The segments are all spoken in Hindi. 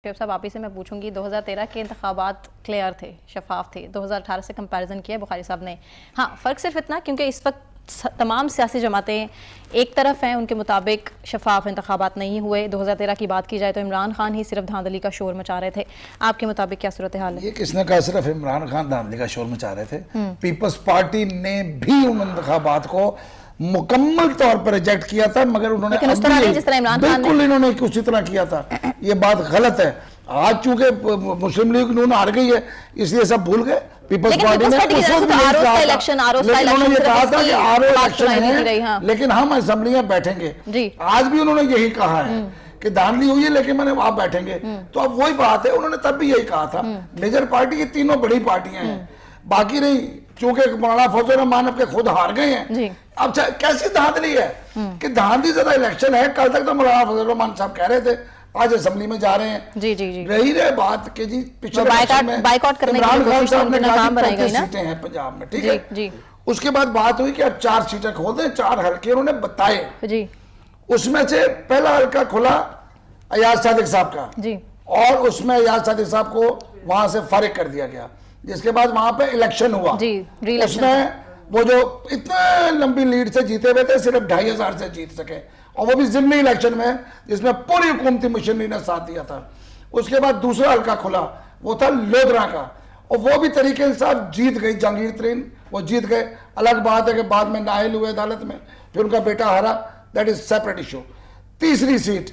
शेख साहब आप ही से मैं पूछूंगी 2013 के इंतखाबात क्लियर थे, शफाफ थे। 2018 से कंपैरिजन किया बुखारी साहब ने। हाँ, फ़र्क सिर्फ इतना क्योंकि इस वक्त तमाम सियासी जमातें एक तरफ हैं, उनके मुताबिक शफाफ इंतखाबात नहीं हुए। 2013 की बात की जाए तो इमरान खान ही सिर्फ धांधली का शोर मचा रहे थे। आपके मुताबिक क्या सूरत हाल है? ये किसने कहा सिर्फ इमरान खान धांधली का शोर मचा रहे थे? पीपल्स पार्टी ने भी उन इंतखाबात को मुकम्मल तौर पर रिजेक्ट किया था, मगर उन्होंने उस तरह नहीं जिस तरह इमरान खान बिल्कुल इन्होंने उसी तरह किया था। ये बात गलत है। आज चूंकि मुस्लिम लीग नून हार गई है इसलिए सब भूल गए। पीपल्स पार्टी ने उन्होंने ये कहा था कि आरओ इलेक्शन है, लेकिन हम असेंबली में बैठेंगे। आज भी उन्होंने यही कहा है कि धांधली हुई है लेकिन मैंने आप बैठेंगे। तो अब वही बात है, उन्होंने तब भी यही कहा था। मेजर पार्टी की तीनों बड़ी पार्टियां हैं, बाकी नहीं। चूंकि मौलाना फजल रहमान के खुद हार गए हैं। अब कैसी धांधली है कि धांधली ज्यादा इलेक्शन है। कल तक तो मौलाना फजल रहमान साहब कह रहे थे, आज असेंबली में जा रहे हैं। जी जी जी रही रहे बात कि जी पिछले बाइकआउट करने इमरान खान साहब ने कहा बनाई गई ना सीटें हैं पंजाब में, ठीक है जी। उसके बाद बात हुई कि अब 4 सीटें खोल दें, 4 हल्के उन्होंने बताए जी। उसमें से पहला हल्का खुला अयाज सादिक साहब का जी, और उसमें अयाज सादिक साहब को वहां से फारिग कर दिया गया, जिसके बाद वहां पे इलेक्शन हुआ जी, उसमें वो जो इतने लंबी लीड से जीते हुए थे सिर्फ 2500 से जीत सके, और वो भी जिमनी इलेक्शन में जिसमें पूरी हुकूमती मशीनरी ने साथ दिया था। उसके बाद दूसरा हल्का खुला, वो था लोधरा का, और वो भी तरीके से साथ जीत गई जहांगीर तरीन, वो जीत गए। अलग बात है कि बाद में नाइल हुए अदालत में, फिर उनका बेटा हारा, दैट इज सेपरेट इशू। तीसरी सीट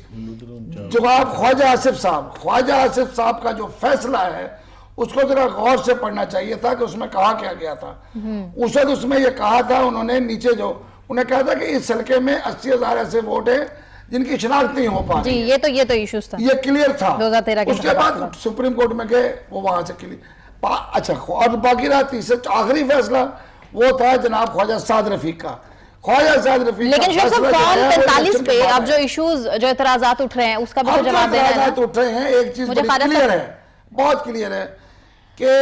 जवाब ख्वाजा आसिफ साहब का जो फैसला है उसको जरा गौर से पढ़ना चाहिए था कि उसमें कहा क्या गया था। उस वक्त उसमें यह कहा था उन्होंने, नीचे जो उन्हें कहा था कि इस हल्के में 80,000 ऐसे वोट है जिनकी शिनाख्त नहीं हो पा रही। ये तो इश्यूज था, ये क्लियर था 2013 के। उसके बाद सुप्रीम कोर्ट में गए, वो वहां से क्लियर। अच्छा, और बाकी रहा तीसरा आखिरी फैसला, वो था जनाब ख्वाजा साद रफीक का। लेकिन शेख साहब फॉर्म 45 पे अब जो इश्यूज, जो एतराजात उठ रहे हैं उसका भी तो जवाब देना है। उठ रहे हैं, एक चीज क्लियर है, बहुत क्लियर है कि